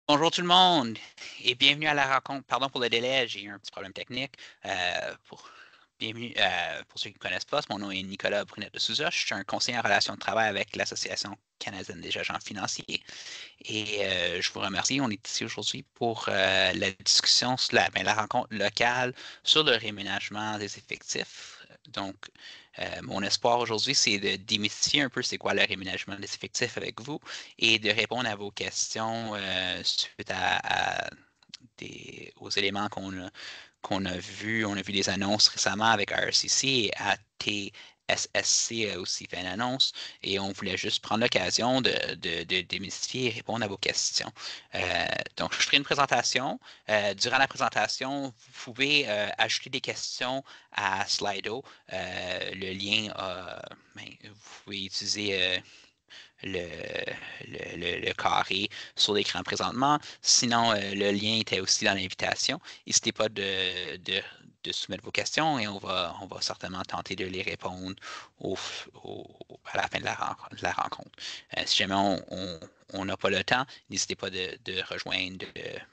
Bonjour tout le monde et bienvenue à la rencontre. Pardon pour le délai, j'ai eu un petit problème technique. Bienvenue, pour ceux qui ne me connaissent pas, mon nom est Nicolas Brunette de Souza. Je suis un conseiller en relations de travail avec l'Association canadienne des agents financiers. Et je vous remercie. On est ici aujourd'hui pour la discussion, sur la rencontre locale sur le réménagement des effectifs. Donc, mon espoir aujourd'hui, c'est de démystifier un peu c'est quoi le réménagement des effectifs avec vous et de répondre à vos questions suite aux éléments qu'on a vus. On a vu des annonces récemment avec RCC et ATSSC a aussi fait une annonce et on voulait juste prendre l'occasion de démystifier et répondre à vos questions. Donc, je ferai une présentation. Durant la présentation, vous pouvez ajouter des questions à Slido. Le lien, vous pouvez utiliser le, le carré sur l'écran présentement. Sinon, le lien était aussi dans l'invitation. N'hésitez pas de soumettre vos questions et on va certainement tenter de les répondre au, à la fin de la rencontre. Si jamais on n'a pas le temps, n'hésitez pas de rejoindre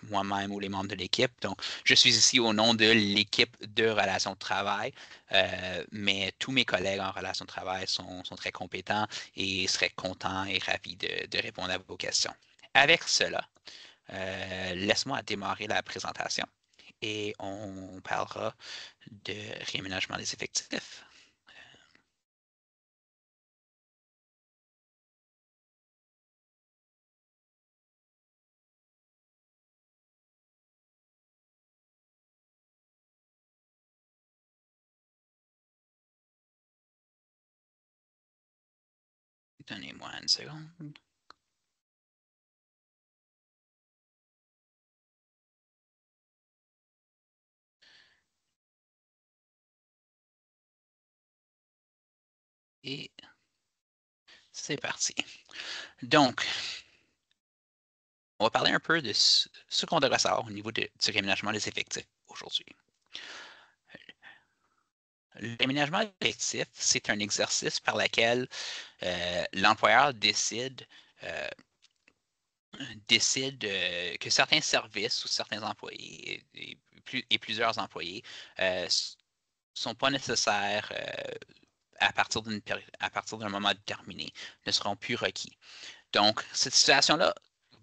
moi-même ou les membres de l'équipe. Donc, je suis ici au nom de l'équipe de relations de travail, mais tous mes collègues en relations de travail sont très compétents et serait content et ravi de répondre à vos questions. Avec cela, laisse-moi démarrer la présentation et on parlera de réaménagement des effectifs. Donnez-moi une seconde. Et c'est parti. Donc, on va parler un peu de ce qu'on devrait savoir au niveau du réaménagement des effectifs aujourd'hui. L'aménagement effectif, c'est un exercice par lequel l'employeur euh, décide que certains services ou certains employés et plusieurs employés ne sont pas nécessaires à partir d'un moment déterminé, ne seront plus requis. Donc, cette situation-là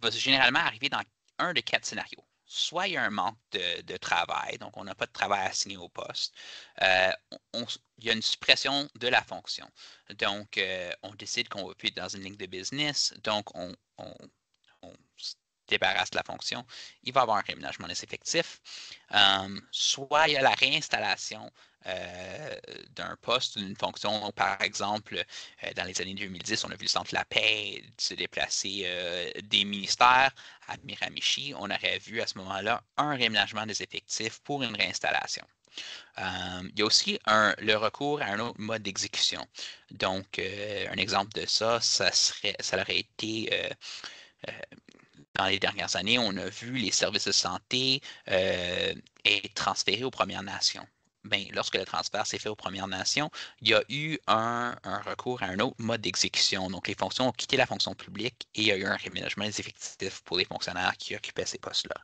va généralement arriver dans un de quatre scénarios. Soit il y a un manque de travail, donc on n'a pas de travail assigné au poste. Euh, il y a une suppression de la fonction. Donc, on décide qu'on va plus être dans une ligne de business, donc on se débarrasse de la fonction. Il va y avoir un réménagement des effectifs. Soit il y a la réinstallation d'un poste ou d'une fonction. Par exemple, dans les années 2010, on a vu le Centre de la paix se déplacer des ministères à Miramichi. On aurait vu à ce moment-là un réménagement des effectifs pour une réinstallation. Il y a aussi le recours à un autre mode d'exécution. Donc, un exemple de ça, ça aurait été euh, dans les dernières années, on a vu les services de santé être transférés aux Premières Nations. Ben, lorsque le transfert s'est fait aux Premières Nations, il y a eu un recours à un autre mode d'exécution. Donc, les fonctions ont quitté la fonction publique et il y a eu un réménagement des effectifs pour les fonctionnaires qui occupaient ces postes-là.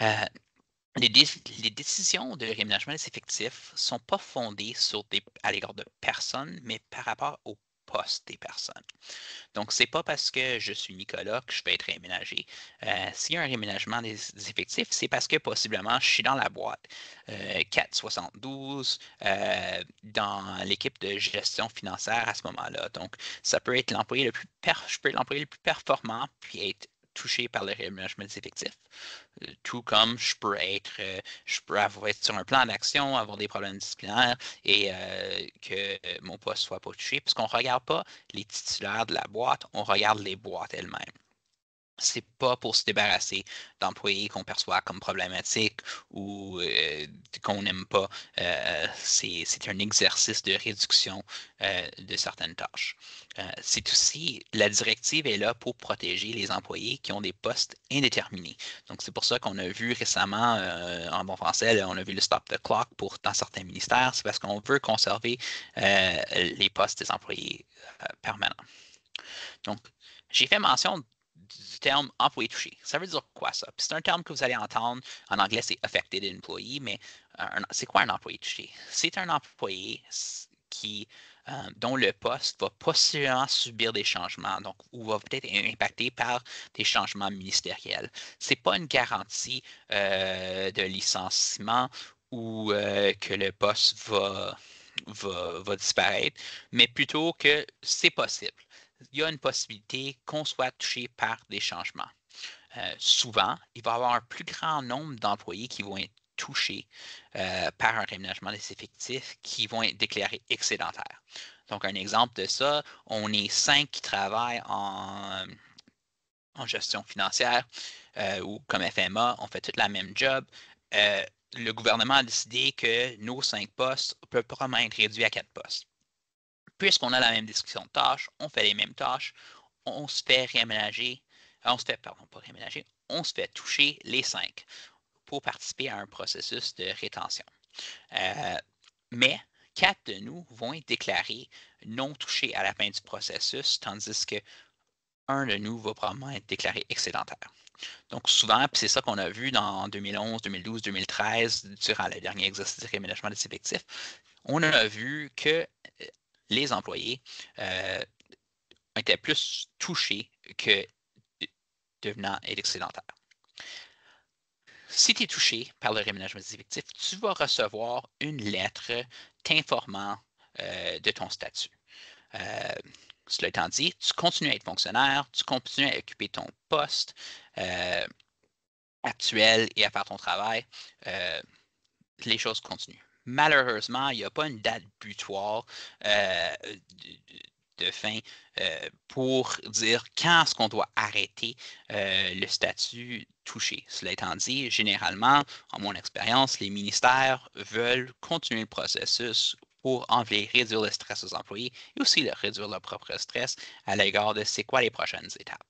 Euh, les décisions de réménagement des effectifs ne sont pas fondées à l'égard de personnes, mais par rapport au poste des personnes. Donc, c'est pas parce que je suis Nicolas que je vais être réaménagé. S'il y a un réménagement des effectifs, c'est parce que possiblement je suis dans la boîte 472 dans l'équipe de gestion financière à ce moment-là. Donc, ça peut être je peux être l'employé le plus performant puis être touché par le réaménagement des effectifs. Tout comme je peux être sur un plan d'action, avoir des problèmes disciplinaires et que mon poste soit pas touché, puisqu'on ne regarde pas les titulaires de la boîte, on regarde les boîtes elles-mêmes. C'est pas pour se débarrasser d'employés qu'on perçoit comme problématiques ou qu'on n'aime pas. C'est un exercice de réduction de certaines tâches. C'est aussi, la directive est là pour protéger les employés qui ont des postes indéterminés. Donc, c'est pour ça qu'on a vu récemment, en bon français, là, on a vu le stop the clock dans certains ministères. C'est parce qu'on veut conserver les postes des employés permanents. Donc, j'ai fait mention du terme employé touché. Ça veut dire quoi ça? C'est un terme que vous allez entendre, en anglais c'est affected employee, mais c'est quoi un employé touché? C'est un employé dont le poste va possiblement subir des changements, donc ou va peut-être être impacté par des changements ministériels. Ce n'est pas une garantie de licenciement ou que le poste va disparaître, mais plutôt que c'est possible. Il y a une possibilité qu'on soit touché par des changements. Souvent, il va y avoir un plus grand nombre d'employés qui vont être touchés par un réménagement des effectifs qui vont être déclarés excédentaires. Donc, un exemple de ça, on est 5 qui travaillent en gestion financière ou comme FMA, on fait toute la même job. Le gouvernement a décidé que nos 5 postes peuvent probablement être réduits à 4 postes. Puisqu'on a la même description de tâches, on fait les mêmes tâches, on se fait réaménager, pardon, pas réaménager, on se fait toucher les 5 pour participer à un processus de rétention. Mais 4 de nous vont être déclarés non touchés à la fin du processus, tandis que un de nous va probablement être déclaré excédentaire. Donc souvent, puis c'est ça qu'on a vu dans 2011, 2012, 2013, durant le dernier exercice de réaménagement des effectifs, on a vu que les employés étaient plus touchés que devenant excédentaires. Si tu es touché par le réménagement des effectifs, tu vas recevoir une lettre t'informant de ton statut. Cela étant dit, tu continues à être fonctionnaire, tu continues à occuper ton poste actuel et à faire ton travail. Les choses continuent. Malheureusement, il n'y a pas une date butoir de fin pour dire quand est-ce qu'on doit arrêter le statut touché. Cela étant dit, généralement, en mon expérience, les ministères veulent continuer le processus pour réduire le stress aux employés et aussi réduire leur propre stress à l'égard de c'est quoi les prochaines étapes.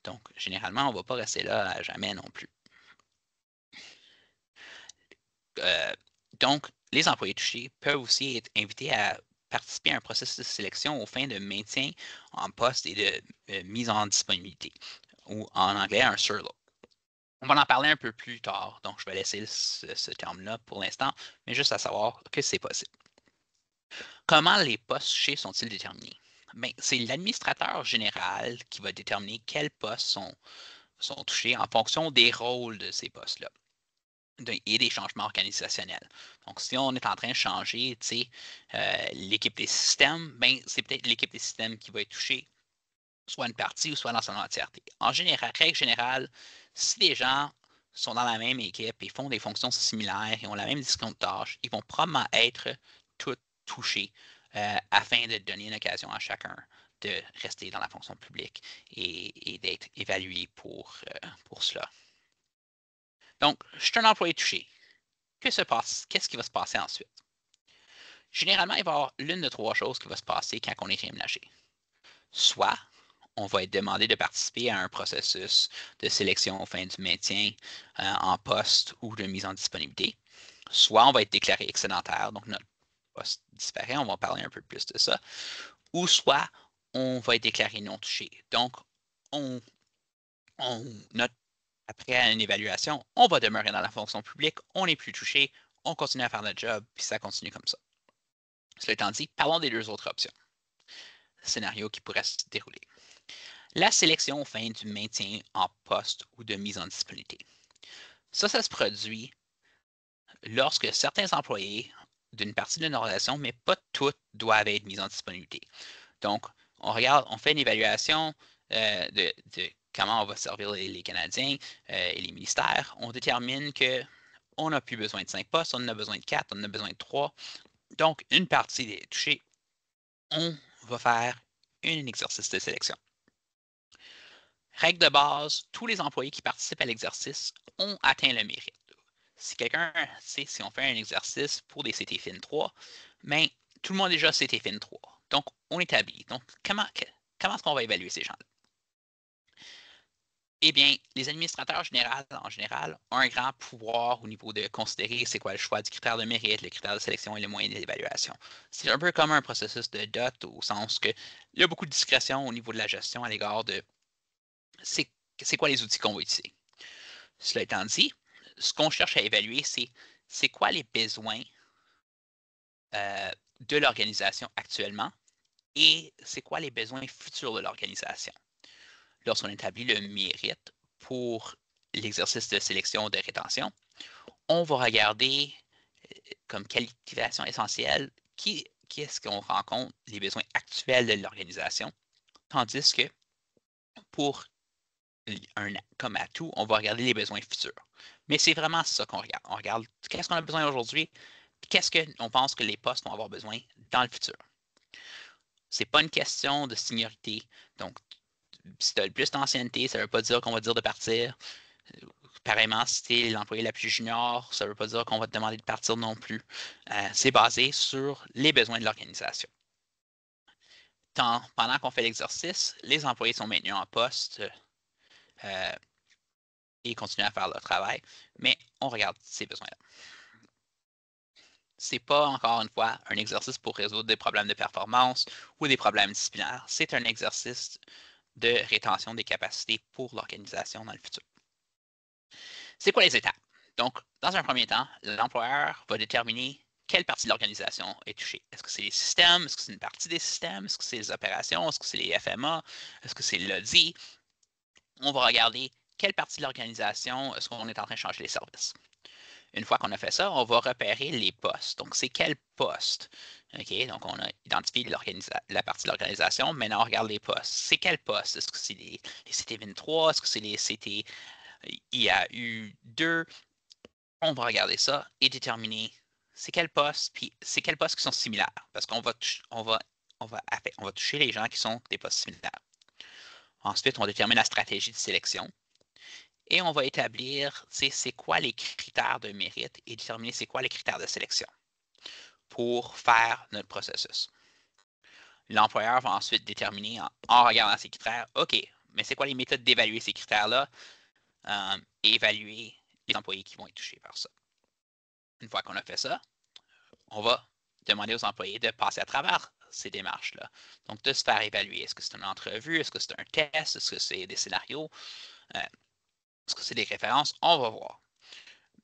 Donc, généralement, on ne va pas rester là à jamais non plus. Donc, les employés touchés peuvent aussi être invités à participer à un processus de sélection aux fins de maintien en poste et de mise en disponibilité, ou en anglais, un surload. On va en parler un peu plus tard, donc je vais laisser ce terme-là pour l'instant, mais juste à savoir que c'est possible. Comment les postes touchés sont-ils déterminés? Bien, c'est l'administrateur général qui va déterminer quels postes sont touchés en fonction des rôles de ces postes-là et des changements organisationnels. Donc, si on est en train de changer l'équipe des systèmes, ben, c'est peut-être l'équipe des systèmes qui va être touchée, soit une partie ou soit dans son entièreté. En général, règle générale, si des gens sont dans la même équipe et font des fonctions similaires et ont la même description de tâches, ils vont probablement être tous touchés afin de donner une occasion à chacun de rester dans la fonction publique et d'être évalué pour cela. Donc, je suis un employé touché. Qu'est-ce qui va se passer ensuite? Généralement, il va y avoir l'une de 3 choses qui va se passer quand on est réaménagé. Soit on va être demandé de participer à un processus de sélection aux fins du maintien en poste ou de mise en disponibilité. Soit on va être déclaré excédentaire, donc notre poste disparaît, on va parler un peu plus de ça. Ou soit on va être déclaré non touché. Donc, après une évaluation, on va demeurer dans la fonction publique, on n'est plus touché, on continue à faire notre job, puis ça continue comme ça. Cela étant dit, parlons des 2 autres options. Scénario qui pourrait se dérouler. La sélection aux fins du maintien en poste ou de mise en disponibilité. Ça se produit lorsque certains employés d'une partie de l'organisation, mais pas toutes, doivent être mis en disponibilité. Donc, on fait une évaluation de comment on va servir les Canadiens et les ministères. On détermine qu'on n'a plus besoin de 5 postes, on en a besoin de 4, on en a besoin de 3. Donc, une partie des touchés, on va faire un exercice de sélection. Règle de base, tous les employés qui participent à l'exercice ont atteint le mérite. Si on fait un exercice pour des CT-FIN 3, bien, tout le monde a déjà CT-FIN 3. Donc, on établit. Donc, comment est-ce qu'on va évaluer ces gens-là? Eh bien, les administrateurs en général, ont un grand pouvoir au niveau de considérer c'est quoi le choix du critère de mérite, le critère de sélection et les moyens d'évaluation. C'est un peu comme un processus de DOT au sens qu'il y a beaucoup de discrétion au niveau de la gestion à l'égard de c'est c'est quoi les outils qu'on va utiliser. Cela étant dit, ce qu'on cherche à évaluer, c'est quoi les besoins de l'organisation actuellement et c'est quoi les besoins futurs de l'organisation. Lorsqu'on établit le mérite pour l'exercice de sélection ou de rétention, on va regarder comme qualification essentielle qui est-ce qu'on rencontre les besoins actuels de l'organisation, tandis que pour comme atout, on va regarder les besoins futurs. Mais c'est vraiment ça qu'on regarde. On regarde qu'est-ce qu'on a besoin aujourd'hui, qu'est-ce qu'on pense que les postes vont avoir besoin dans le futur. Ce n'est pas une question de seniorité. Donc, si tu as le plus d'ancienneté, ça ne veut pas dire qu'on va dire de partir. Pareillement, si tu es l'employé la plus junior, ça ne veut pas dire qu'on va te demander de partir non plus. C'est basé sur les besoins de l'organisation. Pendant qu'on fait l'exercice, les employés sont maintenus en poste et continuent à faire leur travail, mais on regarde ces besoins-là. Ce n'est pas, encore une fois, un exercice pour résoudre des problèmes de performance ou des problèmes disciplinaires. C'est un exercice de rétention des capacités pour l'organisation dans le futur. C'est quoi les étapes? Donc, dans un premier temps, l'employeur va déterminer quelle partie de l'organisation est touchée. Est-ce que c'est les systèmes? Est-ce que c'est une partie des systèmes? Est-ce que c'est les opérations? Est-ce que c'est les FMA? Est-ce que c'est l'audit? On va regarder quelle partie de l'organisation est-ce qu'on est en train de changer les services. Une fois qu'on a fait ça, on va repérer les postes. Donc, c'est quel poste? OK, donc, on a identifié la partie de l'organisation. Maintenant, on regarde les postes. C'est quel poste? Est-ce que c'est les CT23? Est-ce que c'est les CTIAU2? On va regarder ça et déterminer c'est quel poste, puis c'est quels postes qui sont similaires. Parce qu'on va toucher les gens qui sont des postes similaires. Ensuite, on détermine la stratégie de sélection. Et on va établir c'est quoi les critères de mérite et déterminer c'est quoi les critères de sélection pour faire notre processus. L'employeur va ensuite déterminer en regardant ces critères, OK, mais c'est quoi les méthodes d'évaluer ces critères-là et évaluer les employés qui vont être touchés par ça. Une fois qu'on a fait ça, on va demander aux employés de passer à travers ces démarches-là. Donc, de se faire évaluer. Est-ce que c'est une entrevue? Est-ce que c'est un test? Est-ce que c'est des scénarios? Est-ce que c'est des références? On va voir.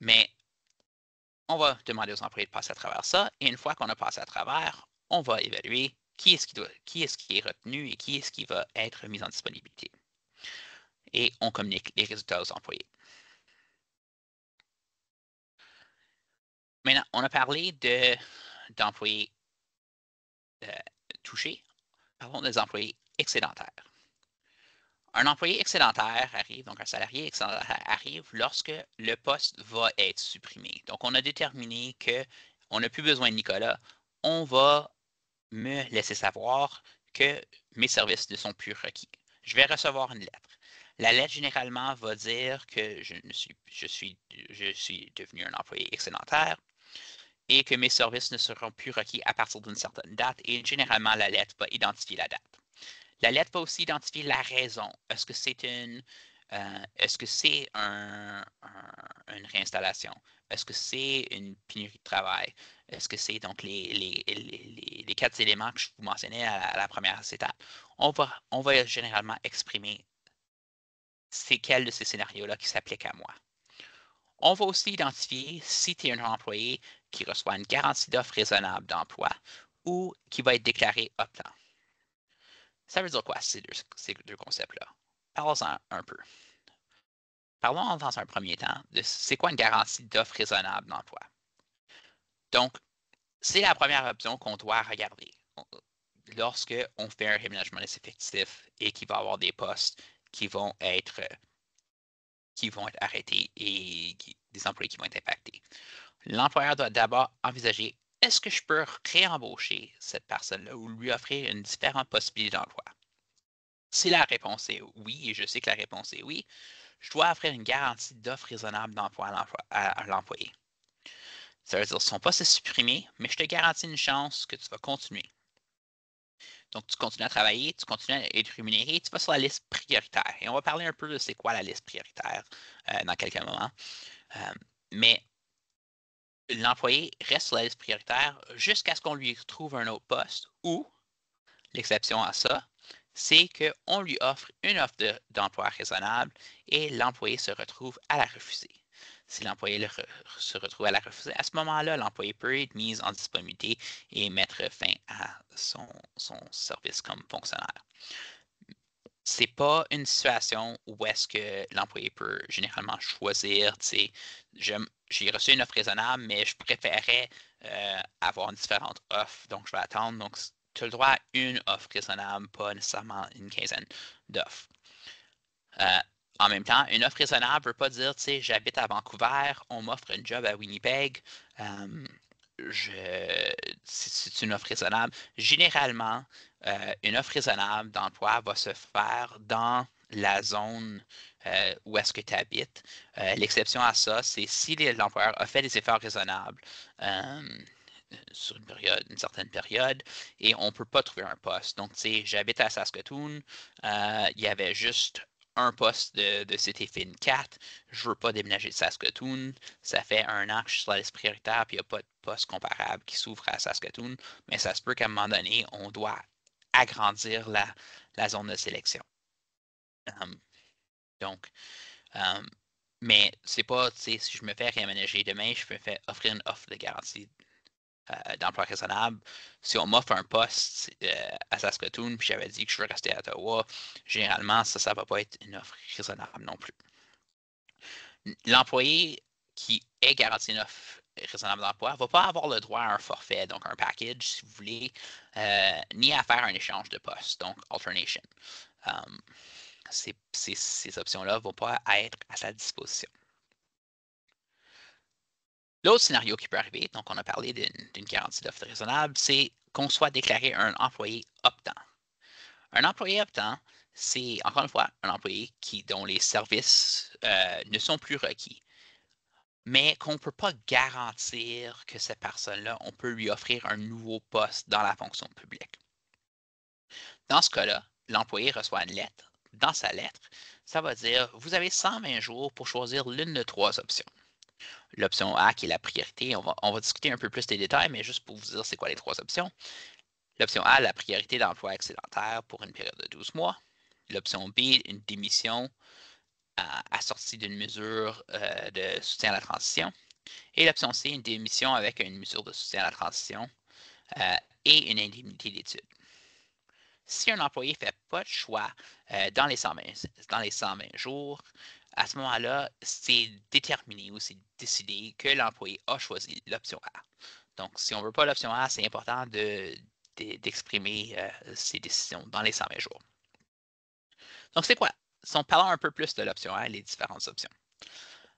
Mais on va demander aux employés de passer à travers ça. Et une fois qu'on a passé à travers, on va évaluer qui est-ce qui est retenu et qui est-ce qui va être mis en disponibilité. Et on communique les résultats aux employés. Maintenant, on a parlé d'employés touchés. Parlons des employés excédentaires. Un employé excédentaire arrive, donc un salarié excédentaire arrive lorsque le poste va être supprimé. Donc, on a déterminé qu'on n'a plus besoin de Nicolas. On va me laisser savoir que mes services ne sont plus requis. Je vais recevoir une lettre. La lettre, généralement, va dire que je suis devenu un employé excédentaire et que mes services ne seront plus requis à partir d'une certaine date. Et généralement, la lettre va identifier la date. La lettre va aussi identifier la raison. Est-ce que c'est une réinstallation? Est-ce que c'est une pénurie de travail? Est-ce que c'est donc les 4 éléments que je vous mentionnais à la première étape? On va généralement exprimer c'est quel de ces scénarios-là qui s'applique à moi. On va aussi identifier si tu es un employé qui reçoit une garantie d'offre raisonnable d'emploi ou qui va être déclaré optant. Ça veut dire quoi, ces deux concepts-là? Parlons-en un peu. Parlons dans un premier temps de c'est quoi une garantie d'offre raisonnable d'emploi. Donc, c'est la première option qu'on doit regarder lorsque on fait un réménagement des effectifs et qu'il va y avoir des postes qui vont être arrêtés et des employés qui vont être impactés. L'employeur doit d'abord envisager est-ce que je peux réembaucher cette personne-là ou lui offrir une différente possibilité d'emploi? Si la réponse est oui, et je sais que la réponse est oui, je dois offrir une garantie d'offre raisonnable d'emploi à l'employé. Ça veut dire que son poste est supprimé, mais je te garantis une chance que tu vas continuer. Donc, tu continues à travailler, tu continues à être rémunéré, tu vas sur la liste prioritaire. Et on va parler un peu de c'est quoi la liste prioritaire dans quelques moments. Mais l'employé reste sur la liste prioritaire jusqu'à ce qu'on lui trouve un autre poste ou, l'exception à ça, c'est qu'on lui offre une offre d'emploi raisonnable et l'employé se retrouve à la refuser. Si l'employé se retrouve à la refuser, à ce moment-là, l'employé peut être mis en disponibilité et mettre fin à son service comme fonctionnaire. C'est pas une situation où est-ce que l'employé peut généralement choisir, tu sais, j'ai reçu une offre raisonnable, mais je préférais avoir différentes offres, donc je vais attendre. Donc, tu as le droit à une offre raisonnable, pas nécessairement une quinzaine d'offres. En même temps, une offre raisonnable ne veut pas dire, tu sais, j'habite à Vancouver, on m'offre un job à Winnipeg. C'est une offre raisonnable. Généralement, une offre raisonnable d'emploi va se faire dans la zone où est-ce que tu habites. L'exception à ça, c'est si l'employeur a fait des efforts raisonnables sur une certaine période et on ne peut pas trouver un poste. Donc, tu sais, j'habite à Saskatoon, il y avait juste un poste de CTFIN 4, je ne veux pas déménager de Saskatoon, ça fait 1 an que je suis sur la liste prioritaire, puis il n'y a pas de poste comparable qui s'ouvre à Saskatoon, mais ça se peut qu'à un moment donné, on doit agrandir la zone de sélection. Donc, mais c'est pas, tu sais, si je me fais réaménager demain, je me fais offrir une offre de garantie d'emploi raisonnable. Si on m'offre un poste à Saskatoon, puis j'avais dit que je veux rester à Ottawa, généralement, ça ne va pas être une offre raisonnable non plus. L'employé qui est garanti une offre raisonnable d'emploi ne va pas avoir le droit à un forfait, donc un package, si vous voulez, ni à faire un échange de poste, donc alternation. Ces options-là ne vont pas être à sa disposition. L'autre scénario qui peut arriver, donc on a parlé d'une garantie d'offre raisonnable, c'est qu'on soit déclaré un employé optant. Un employé optant, c'est encore une fois un employé dont les services ne sont plus requis, mais qu'on ne peut pas garantir que cette personne-là, on peut lui offrir un nouveau poste dans la fonction publique. Dans ce cas-là, l'employé reçoit une lettre. Dans sa lettre, ça va dire, vous avez 120 jours pour choisir l'une de 3 options. L'option A qui est la priorité, on va discuter un peu plus des détails, mais juste pour vous dire c'est quoi les 3 options. L'option A, la priorité d'emploi excédentaire pour une période de 12 mois. L'option B, une démission assortie d'une mesure de soutien à la transition. Et l'option C, une démission avec une mesure de soutien à la transition et une indemnité d'études. Si un employé ne fait pas de choix dans les 120 jours, à ce moment-là, c'est déterminé ou c'est décidé que l'employé a choisi l'option A. Donc, si on ne veut pas l'option A, c'est important d'exprimer ses décisions dans les 120 jours. Donc, c'est quoi? Si on parle un peu plus de l'option A et les différentes options.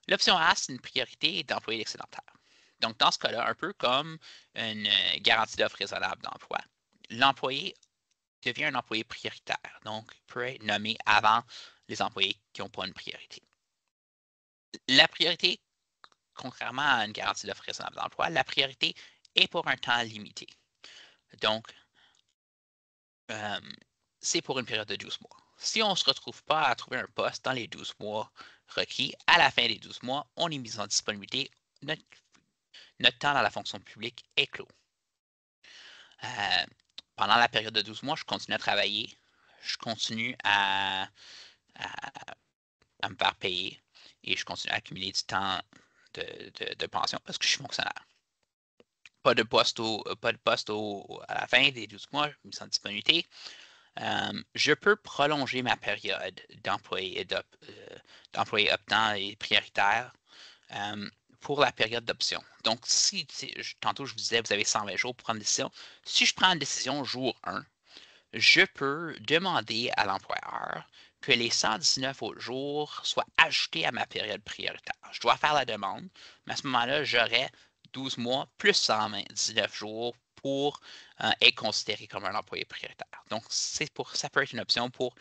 L'option A, c'est une priorité d'employé excédentaire. Donc, dans ce cas-là, un peu comme une garantie d'offre raisonnable d'emploi, l'employé devient un employé prioritaire, donc peut être nommé avant les employés qui n'ont pas une priorité. La priorité, contrairement à une garantie d'offre raisonnable d'emploi, la priorité est pour un temps limité. Donc, c'est pour une période de 12 mois. Si on ne se retrouve pas à trouver un poste dans les 12 mois requis, à la fin des 12 mois, on est mis en disponibilité, notre temps dans la fonction publique est clos. Pendant la période de 12 mois, je continue à travailler, je continue à me faire payer et je continue à accumuler du temps de pension parce que je suis fonctionnaire. Pas de poste à la fin des 12 mois, mise en disponibilité. Je peux prolonger ma période d'employé optant et prioritaire pour la période d'option. Donc, si tantôt je vous disais, vous avez 120 jours pour prendre une décision. Si je prends une décision jour 1, je peux demander à l'employeur que les 119 autres jours soient ajoutés à ma période prioritaire. Je dois faire la demande, mais à ce moment-là, j'aurai 12 mois plus 119 jours pour être considéré comme un employé prioritaire. Donc, ça peut être une option pour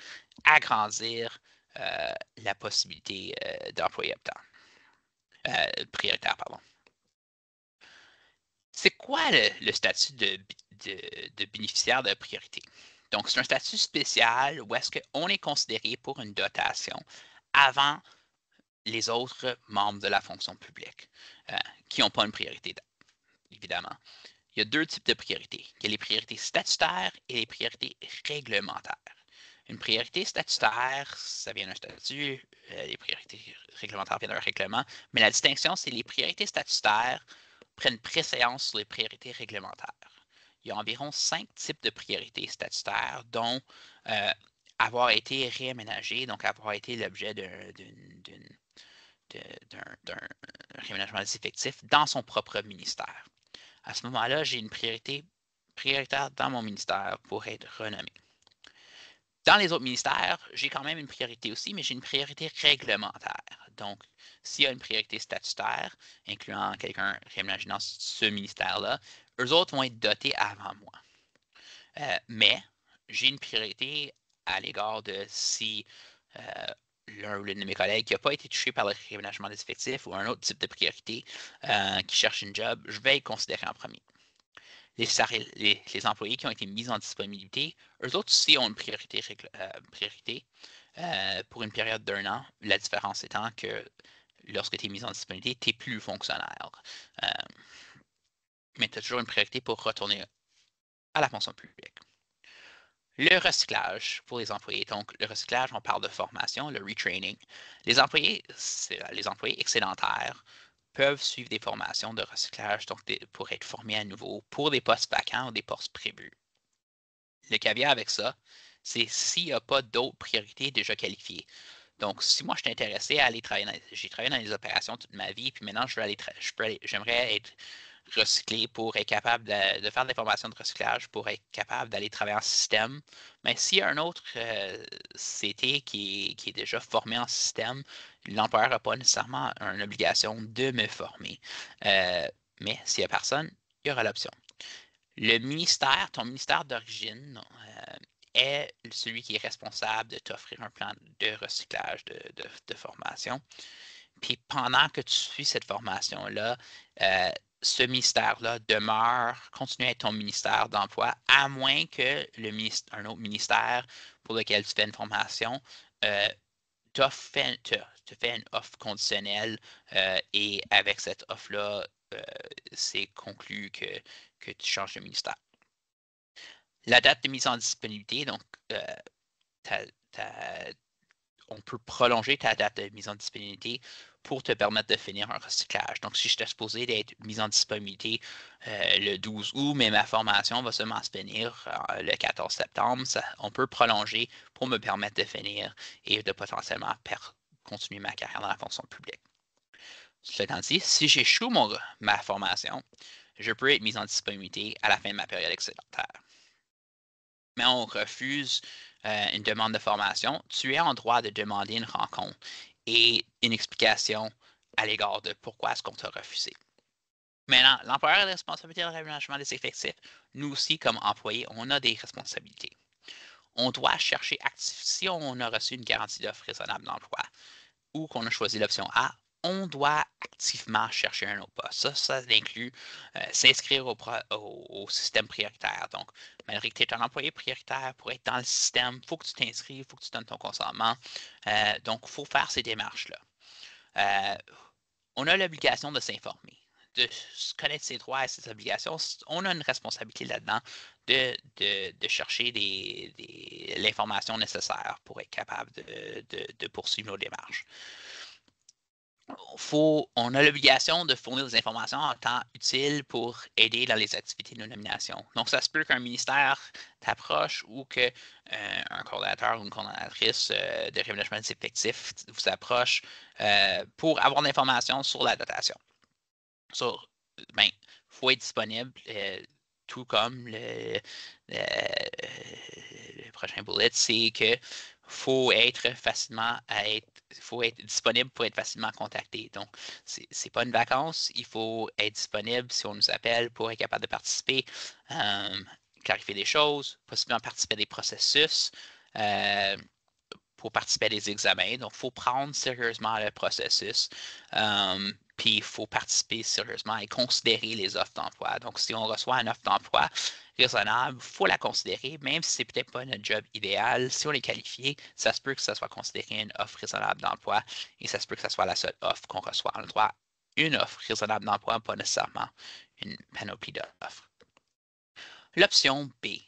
agrandir la possibilité d'employé prioritaire. Pardon. C'est quoi le statut de bénéficiaire de priorité? Donc, c'est un statut spécial où est-ce qu'on est considéré pour une dotation avant les autres membres de la fonction publique qui n'ont pas une priorité, évidemment. Il y a 2 types de priorités. Il y a les priorités statutaires et les priorités réglementaires. Une priorité statutaire, ça vient d'un statut, les priorités réglementaires viennent d'un règlement, mais la distinction, c'est les priorités statutaires prennent préséance sur les priorités réglementaires. Il y a environ 5 types de priorités statutaires, dont avoir été réaménagé, donc avoir été l'objet d'un réaménagement des effectifs dans son propre ministère. À ce moment-là, j'ai une priorité prioritaire dans mon ministère pour être renommé. Dans les autres ministères, j'ai quand même une priorité aussi, mais j'ai une priorité réglementaire. Donc, s'il y a une priorité statutaire, incluant quelqu'un réaménagé dans ce ministère-là, eux autres vont être dotés avant moi. Mais j'ai une priorité à l'égard de si l'un ou l'une de mes collègues qui n'a pas été touché par le réaménagement des effectifs ou un autre type de priorité qui cherche une job, je vais être considéré en premier. Les employés qui ont été mis en disponibilité, eux autres aussi ont une priorité pour une période d'1 an. La différence étant que lorsque tu es mis en disponibilité, tu n'es plus fonctionnaire. Mais tu as toujours une priorité pour retourner à la fonction publique. Le recyclage pour les employés. Donc, le recyclage, on parle de formation, le retraining. Les employés excédentaires peuvent suivre des formations de recyclage donc pour être formés à nouveau pour des postes vacants ou des postes prévus. Le caveat avec ça, c'est s'il n'y a pas d'autres priorités déjà qualifiées. Donc, si moi je suis intéressé à aller travailler j'ai travaillé dans les opérations toute ma vie, puis maintenant j'aimerais être recycler pour être capable de faire des formations de recyclage, pour être capable d'aller travailler en système. Mais s'il y a un autre CT qui est déjà formé en système, l'employeur n'a pas nécessairement une obligation de me former. Mais s'il n'y a personne, il y aura l'option. Le ministère, ton ministère d'origine, est celui qui est responsable de t'offrir un plan de recyclage de formation. Puis pendant que tu suis cette formation-là, ce ministère-là continue à être ton ministère d'emploi, à moins que un autre ministère pour lequel tu fais une formation te fait une offre conditionnelle et avec cette offre-là, c'est conclu que tu changes de ministère. La date de mise en disponibilité, donc on peut prolonger ta date de mise en disponibilité pour te permettre de finir un recyclage. Donc, si je suis supposé d'être mis en disponibilité le 12 août, mais ma formation va seulement se finir le 14 septembre, on peut prolonger pour me permettre de finir et de potentiellement continuer ma carrière dans la fonction publique. Cela étant dit, si j'échoue ma formation, je peux être mis en disponibilité à la fin de ma période excédentaire. Mais on refuse une demande de formation, tu es en droit de demander une rencontre et une explication à l'égard de pourquoi est-ce qu'on t'a refusé. Maintenant, l'employeur a des responsabilités de réaménagement des effectifs. Nous aussi, comme employés, on a des responsabilités. On doit chercher si on a reçu une garantie d'offre raisonnable d'emploi ou qu'on a choisi l'option A, on doit activement chercher un autre poste. Ça inclut s'inscrire au système prioritaire. Donc, malgré que tu es un employé prioritaire pour être dans le système, il faut que tu t'inscrives, il faut que tu donnes ton consentement. Donc, il faut faire ces démarches-là. On a l'obligation de s'informer, de connaître ses droits et ses obligations. On a une responsabilité là-dedans de chercher l'information nécessaire pour être capable de poursuivre nos démarches. On a l'obligation de fournir des informations en temps utile pour aider dans les activités de nomination. Donc, ça se peut qu'un ministère t'approche ou qu'un coordonnateur ou une coordonnatrice de réaménagement des effectifs vous approche pour avoir de l'information sur la dotation. Il faut être disponible, tout comme le prochain bullet, c'est que faut être disponible pour être facilement contacté. Donc, c'est pas une vacance, il faut être disponible si on nous appelle pour être capable de participer, clarifier des choses, possiblement participer à des processus, pour participer à des examens. Donc, il faut prendre sérieusement le processus. Puis, il faut participer sérieusement et considérer les offres d'emploi. Donc, si on reçoit une offre d'emploi raisonnable, il faut la considérer, même si ce n'est peut-être pas notre job idéal. Si on est qualifié, ça se peut que ça soit considéré une offre raisonnable d'emploi et ça se peut que ce soit la seule offre qu'on reçoit. On a droit à une offre raisonnable d'emploi, pas nécessairement une panoplie d'offres. L'option B,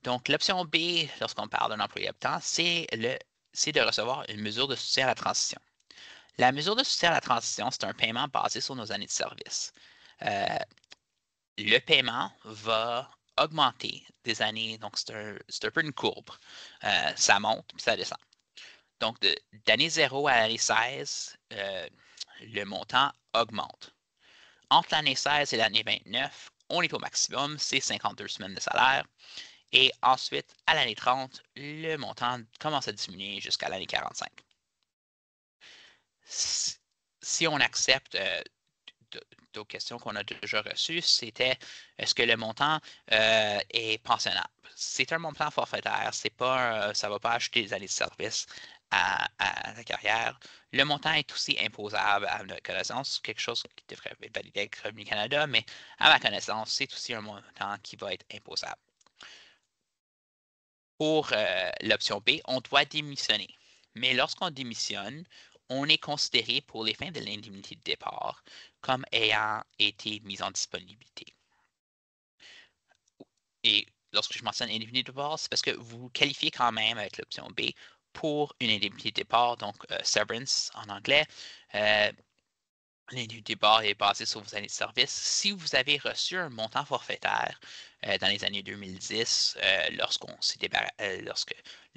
Donc, l'option B, lorsqu'on parle d'un employé optant, c'est de recevoir une mesure de soutien à la transition. La mesure de soutien à la transition, c'est un paiement basé sur nos années de service. Le paiement va augmenter des années, donc c'est un peu une courbe. Ça monte puis ça descend. Donc, d'année 0 à l'année 16, le montant augmente. Entre l'année 16 et l'année 29, on est au maximum, c'est 52 semaines de salaire. Et ensuite, à l'année 30, le montant commence à diminuer jusqu'à l'année 45. Si on accepte d'autres questions qu'on a déjà reçues, c'était est-ce que le montant est pensionnable? C'est un montant forfaitaire, ça ne va pas acheter des années de service à la carrière. Le montant est aussi imposable à ma connaissance, quelque chose qui devrait être validé avec Revenu Canada, mais à ma connaissance, c'est aussi un montant qui va être imposable. Pour l'option B, on doit démissionner. Mais lorsqu'on démissionne, on est considéré pour les fins de l'indemnité de départ comme ayant été mis en disponibilité. Et lorsque je mentionne indemnité de départ, c'est parce que vous qualifiez quand même avec l'option B pour une indemnité de départ, donc severance en anglais. L'indemnité de départ est basée sur vos années de service. Si vous avez reçu un montant forfaitaire dans les années 2010, lorsque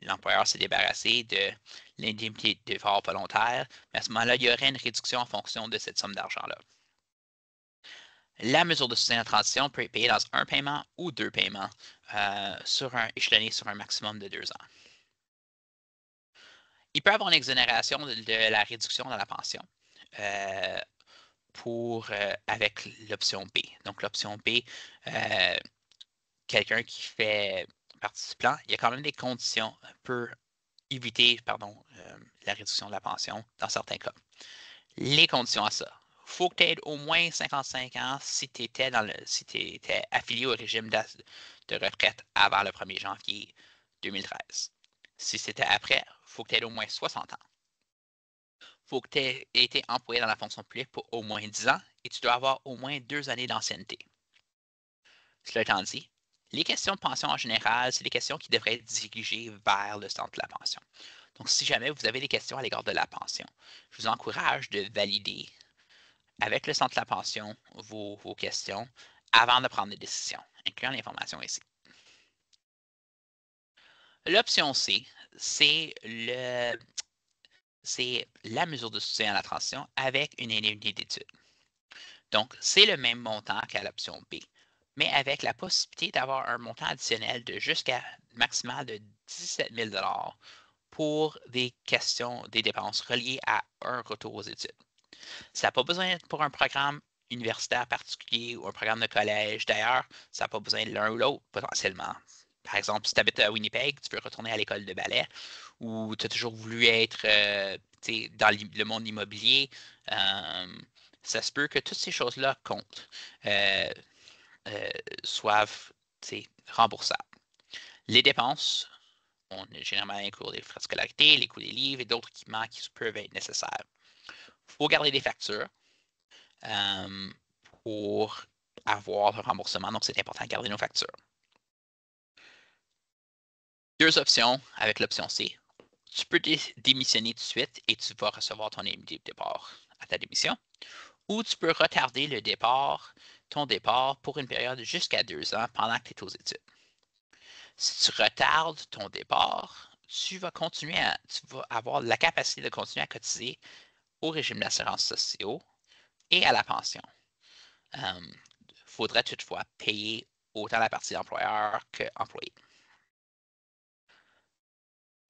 l'employeur s'est débarrassé de l'indemnité de départ volontaire, à ce moment-là, il y aurait une réduction en fonction de cette somme d'argent-là. La mesure de soutien à la transition peut être payée dans un paiement ou deux paiements échelonnés sur un maximum de 2 ans. Il peut y avoir une exonération de la réduction dans la pension. Avec l'option B. Donc, l'option B, quelqu'un qui fait partie du plan, il y a quand même des conditions, peut éviter la réduction de la pension dans certains cas. Les conditions à ça. Il faut que tu aies au moins 55 ans si tu étais, affilié au régime de retraite avant le 1er janvier 2013. Si c'était après, il faut que tu aies au moins 60 ans. Il faut que tu aies été employé dans la fonction publique pour au moins 10 ans et tu dois avoir au moins 2 années d'ancienneté. Cela étant dit, les questions de pension en général, c'est des questions qui devraient être dirigées vers le centre de la pension. Donc, si jamais vous avez des questions à l'égard de la pension, je vous encourage de valider avec le centre de la pension vos questions avant de prendre des décisions, incluant l'information ici. L'option C, c'est la mesure de soutien à la transition avec une indemnité d'études. Donc, c'est le même montant qu'à l'option B, mais avec la possibilité d'avoir un montant additionnel de jusqu'à maximal de 17 000 pour des dépenses reliées à un retour aux études. Ça n'a pas besoin d'être pour un programme universitaire particulier ou un programme de collège. D'ailleurs, ça n'a pas besoin de l'un ou l'autre potentiellement. Par exemple, si tu habites à Winnipeg, tu peux retourner à l'école de ballet ou tu as toujours voulu être dans le monde immobilier. Ça se peut que toutes ces choses-là comptent, soient remboursables. Les dépenses, on généralement inclut les frais de scolarité, les coûts des livres et d'autres équipements qui peuvent être nécessaires. Il faut garder des factures pour avoir le remboursement, donc c'est important de garder nos factures. Deux options avec l'option C. Tu peux démissionner tout de suite et tu vas recevoir ton indemnité de départ à ta démission. Ou tu peux retarder ton départ pour une période jusqu'à 2 ans pendant que tu es aux études. Si tu retardes ton départ, tu vas avoir la capacité de continuer à cotiser au régime d'assurance sociale et à la pension. Il faudrait toutefois payer autant la partie employeur qu'employé.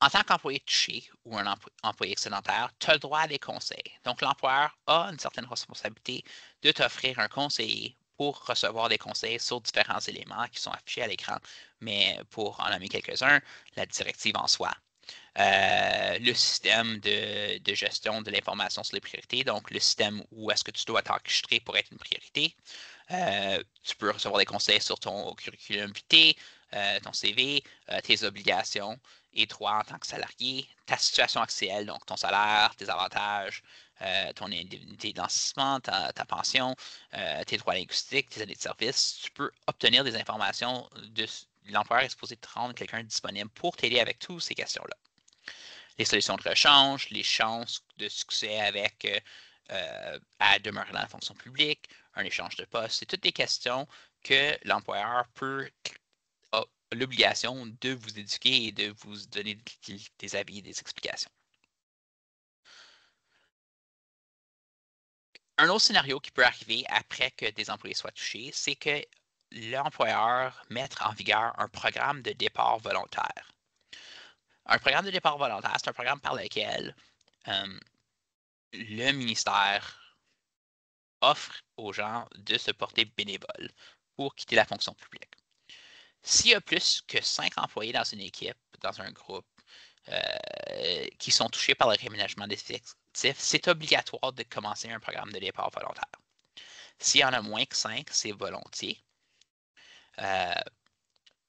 En tant qu'employé touché ou un employé excédentaire, tu as le droit à des conseils. Donc, l'employeur a une certaine responsabilité de t'offrir un conseiller pour recevoir des conseils sur différents éléments qui sont affichés à l'écran. Mais pour en nommer quelques-uns, la directive en soi, le système de gestion de l'information sur les priorités, donc le système où est-ce que tu dois t'enregistrer pour être une priorité. Tu peux recevoir des conseils sur ton curriculum vitae, ton CV, tes obligations et droits en tant que salarié, ta situation actuelle, donc ton salaire, tes avantages, ton indemnité de lancement, ta pension, tes droits linguistiques, tes années de service. Tu peux obtenir des informations l'employeur est supposé te rendre quelqu'un disponible pour t'aider avec toutes ces questions-là. Les solutions de rechange, les chances de succès avec à demeurer dans la fonction publique, un échange de poste, c'est toutes des questions que l'employeur a l'obligation de vous éduquer et de vous donner des avis et des explications. Un autre scénario qui peut arriver après que des employés soient touchés, c'est que l'employeur mette en vigueur un programme de départ volontaire. Un programme de départ volontaire, c'est un programme par lequel le ministère offre aux gens de se porter bénévole pour quitter la fonction publique. S'il y a plus que 5 employés dans une équipe, dans un groupe, qui sont touchés par le réménagement des effectifs, c'est obligatoire de commencer un programme de départ volontaire. S'il y en a moins que 5, c'est volontiers.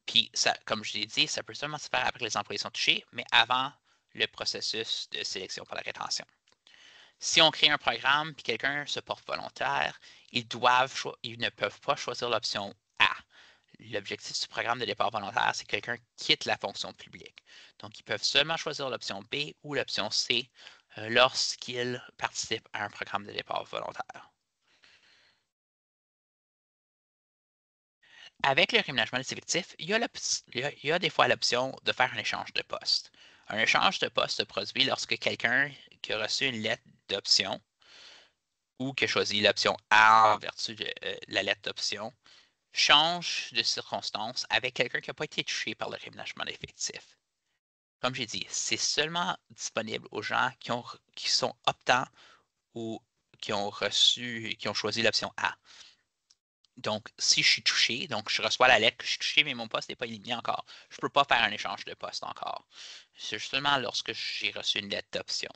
Puis, comme je l'ai dit, ça peut seulement se faire après que les employés sont touchés, mais avant le processus de sélection pour la rétention. Si on crée un programme et quelqu'un se porte volontaire, ils ne peuvent pas choisir l'option A. L'objectif du programme de départ volontaire, c'est que quelqu'un quitte la fonction publique. Donc, ils peuvent seulement choisir l'option B ou l'option C lorsqu'ils participent à un programme de départ volontaire. Avec le réménagement des effectifs, il y a des fois l'option de faire un échange de poste. Un échange de poste se produit lorsque quelqu'un qui a reçu une lettre d'option ou qui a choisi l'option A en vertu de la lettre d'option change de circonstance avec quelqu'un qui n'a pas été touché par le réménagement d'effectifs. Comme j'ai dit, c'est seulement disponible aux gens qui sont optants ou qui ont choisi l'option A. Donc, si je suis touché, donc je reçois la lettre que je suis touché, mais mon poste n'est pas éliminé encore, je ne peux pas faire un échange de poste encore. C'est seulement lorsque j'ai reçu une lettre d'option.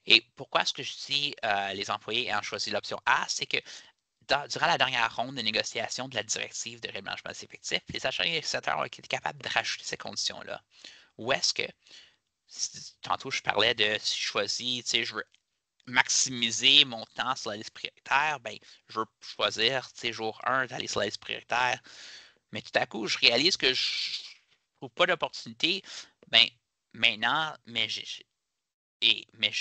Et pourquoi est-ce que je dis les employés ayant choisi l'option A, c'est que durant la dernière ronde de négociation de la directive de réménagement des effectifs, les agents négociateurs ont été capables de rajouter ces conditions-là. Où est-ce que, tantôt je parlais de si je choisis, je veux maximiser mon temps sur la liste prioritaire, ben, je veux choisir jour 1 d'aller sur la liste prioritaire. Mais tout à coup, je réalise que je ne trouve pas d'opportunité. Ben, maintenant, mais je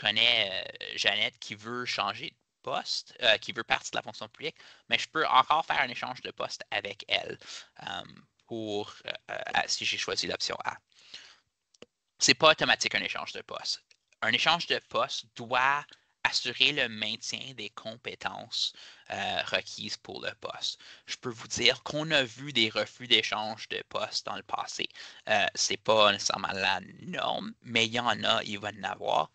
connais, Jeannette qui veut changer de poste, qui veut partir de la fonction publique, mais je peux encore faire un échange de poste avec elle si j'ai choisi l'option A. C'est pas automatique un échange de poste. Un échange de poste doit assurer le maintien des compétences requises pour le poste. Je peux vous dire qu'on a vu des refus d'échange de poste dans le passé. C'est pas nécessairement la norme, mais il y en a, il va y en avoir.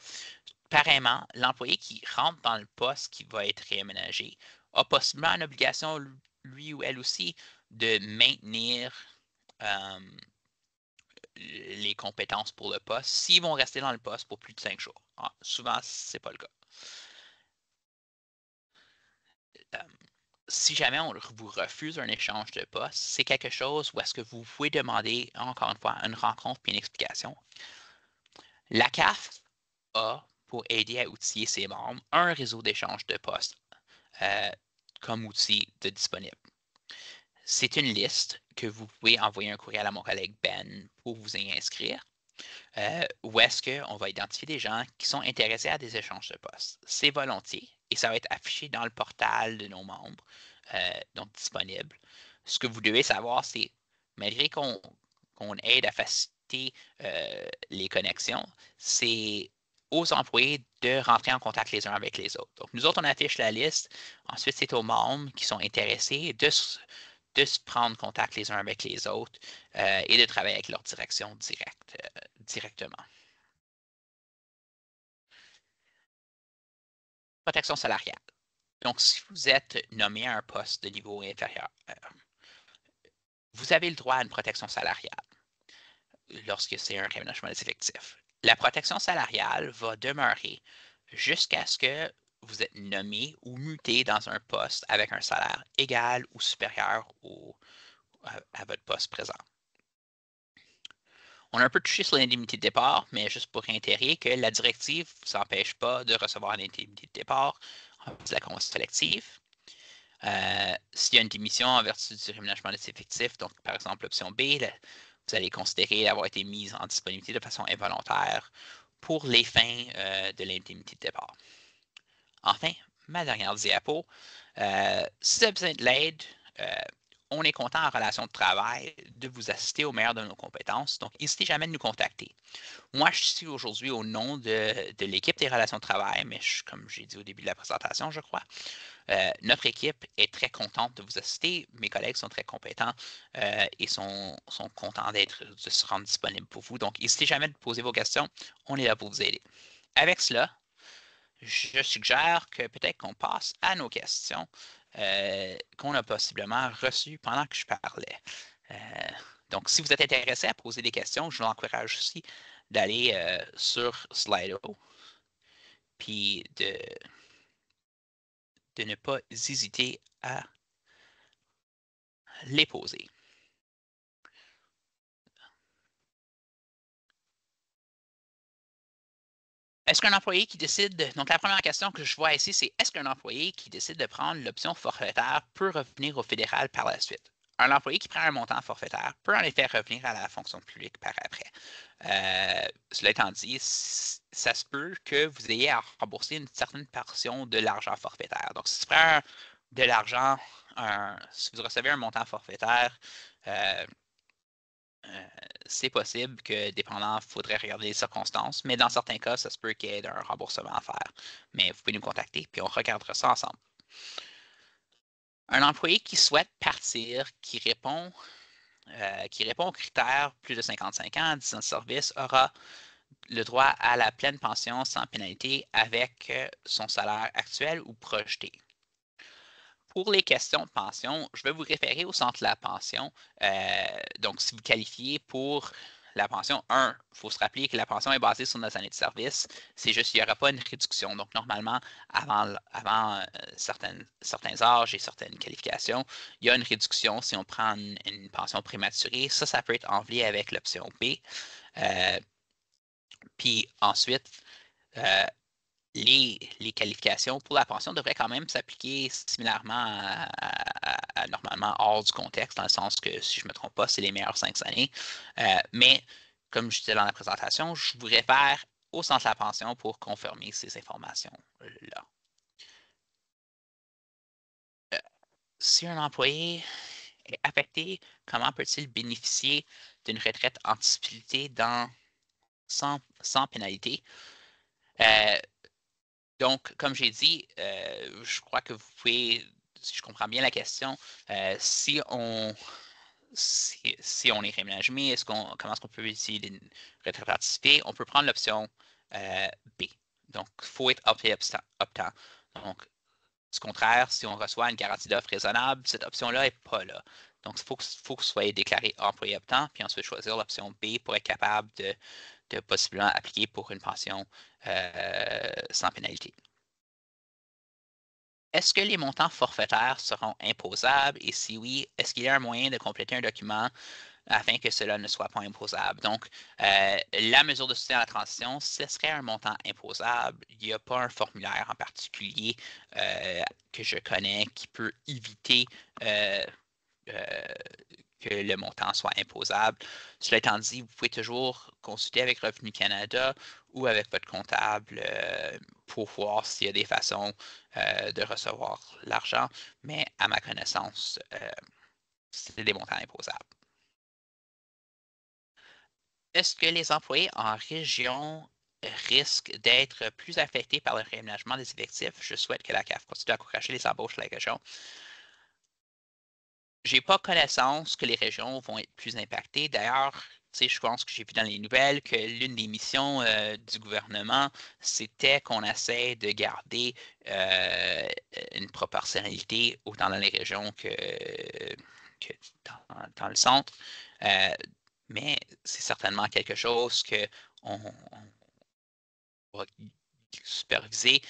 Pareillement, l'employé qui rentre dans le poste qui va être réaménagé a possiblement une obligation, lui ou elle aussi, de maintenir les compétences pour le poste s'ils vont rester dans le poste pour plus de 5 jours. Souvent, ce n'est pas le cas. Si jamais on vous refuse un échange de poste, c'est quelque chose où est-ce que vous pouvez demander, encore une fois, une rencontre et une explication. La CAF a, pour aider à outiller ses membres, un réseau d'échange de postes comme outil disponible. C'est une liste que vous pouvez envoyer un courriel à mon collègue Ben pour vous y inscrire. Où est-ce qu'on va identifier des gens qui sont intéressés à des échanges de postes. C'est volontiers et ça va être affiché dans le portail de nos membres, donc disponible. Ce que vous devez savoir, c'est malgré qu'on aide à faciliter les connexions, c'est aux employés de rentrer en contact les uns avec les autres. Donc, nous autres, on affiche la liste. Ensuite, c'est aux membres qui sont intéressés de se prendre contact les uns avec les autres et de travailler avec leur direction directement. Protection salariale. Donc, si vous êtes nommé à un poste de niveau inférieur, vous avez le droit à une protection salariale lorsque c'est un réaménagement des effectifs. La protection salariale va demeurer jusqu'à ce que vous êtes nommé ou muté dans un poste avec un salaire égal ou supérieur à votre poste présent. On a un peu touché sur l'indemnité de départ, mais juste pour réitérer que la directive ne vous empêche pas de recevoir une indemnité de départ en plus de la convention collective. S'il y a une démission en vertu du réménagement des effectifs, donc par exemple l'option B, vous allez considérer avoir été mise en disponibilité de façon involontaire pour les fins de l'indemnité de départ. Enfin, ma dernière diapo, si vous avez besoin de l'aide, on est content en relation de travail de vous assister au meilleur de nos compétences, donc n'hésitez jamais de nous contacter. Moi, je suis aujourd'hui au nom de l'équipe des relations de travail, mais comme j'ai dit au début de la présentation, je crois, notre équipe est très contente de vous assister. Mes collègues sont très compétents et sont contents de se rendre disponibles pour vous. Donc, n'hésitez jamais de poser vos questions. On est là pour vous aider. Avec cela, je suggère que peut-être qu'on passe à nos questions qu'on a possiblement reçues pendant que je parlais. Donc, si vous êtes intéressé à poser des questions, je vous encourage aussi d'aller sur Slido puis de ne pas hésiter à les poser. Est-ce qu'un employé qui décide, donc la première question que je vois ici, c'est est-ce qu'un employé qui décide de prendre l'option forfaitaire peut revenir au fédéral par la suite? Un employé qui prend un montant forfaitaire peut en effet revenir à la fonction publique par après. Cela étant dit, ça se peut que vous ayez à rembourser une certaine portion de l'argent forfaitaire. Donc, si tu prends de l'argent, si vous recevez un montant forfaitaire, c'est possible que, dépendant, il faudrait regarder les circonstances, mais dans certains cas, ça se peut qu'il y ait un remboursement à faire. Mais vous pouvez nous contacter, puis on regardera ça ensemble. Un employé qui souhaite partir, qui répond aux critères plus de 55 ans, 10 ans de service, aura le droit à la pleine pension sans pénalité avec son salaire actuel ou projeté. Pour les questions de pension, je vais vous référer au centre de la pension. Donc, si vous qualifiez pour la pension, il faut se rappeler que la pension est basée sur nos années de service. C'est juste qu'il n'y aura pas une réduction. Donc, normalement, avant certains âges et certaines qualifications, il y a une réduction si on prend une pension prématurée. Ça peut être enlevé avec l'option B. Puis ensuite, euh, les qualifications pour la pension devraient quand même s'appliquer similairement normalement hors du contexte, dans le sens que, si je ne me trompe pas, c'est les meilleures 5 années. Mais, comme je disais dans la présentation, je vous réfère au centre de la pension pour confirmer ces informations-là. Si un employé est affecté, comment peut-il bénéficier d'une retraite anticipée sans pénalité? Euh, Donc, comme j'ai dit, je crois que vous pouvez, si je comprends bien la question, si on est réménagé, comment est-ce qu'on peut utiliser une retraite anticipée? On peut prendre l'option B. Donc, il faut être optant. Donc, du contraire, si on reçoit une garantie d'offre raisonnable, cette option-là n'est pas là. Donc, il faut que vous soyez déclaré employé optant, puis ensuite choisir l'option B pour être capable de possiblement appliquer pour une pension sans pénalité. Est-ce que les montants forfaitaires seront imposables et si oui, est-ce qu'il y a un moyen de compléter un document afin que cela ne soit pas imposable? Donc, la mesure de soutien à la transition, ce serait un montant imposable. Il n'y a pas un formulaire en particulier que je connais qui peut éviter euh, que le montant soit imposable. Cela étant dit, vous pouvez toujours consulter avec Revenu Canada ou avec votre comptable pour voir s'il y a des façons de recevoir l'argent, mais à ma connaissance, c'est des montants imposables. Est-ce que les employés en région risquent d'être plus affectés par le réaménagement des effectifs? Je souhaite que la CAF continue à encourager les embauches de la région. J'ai pas connaissance que les régions vont être plus impactées. D'ailleurs, je pense que j'ai vu dans les nouvelles que l'une des missions du gouvernement, c'était qu'on essaie de garder une proportionnalité autant dans les régions que dans le centre. Euh, mais c'est certainement quelque chose qu'on va superviser.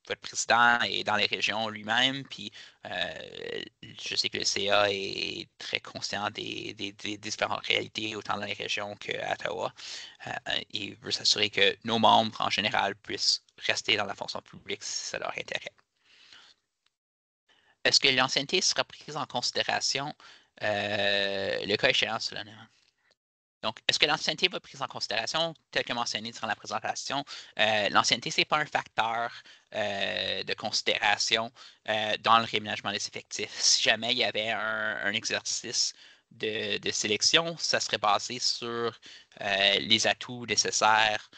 Votre président est dans les régions lui-même, puis je sais que le CA est très conscient des différentes réalités, autant dans les régions qu'à Ottawa. Il veut s'assurer que nos membres, en général, puissent rester dans la fonction publique si ça leur intéresse. Est-ce que l'ancienneté sera prise en considération le cas échéant, cela? Donc, est-ce que l'ancienneté va être prise en considération, tel que mentionné durant la présentation? L'ancienneté, ce n'est pas un facteur de considération dans le réménagement des effectifs. Si jamais il y avait un exercice de sélection, ça serait basé sur les atouts nécessaires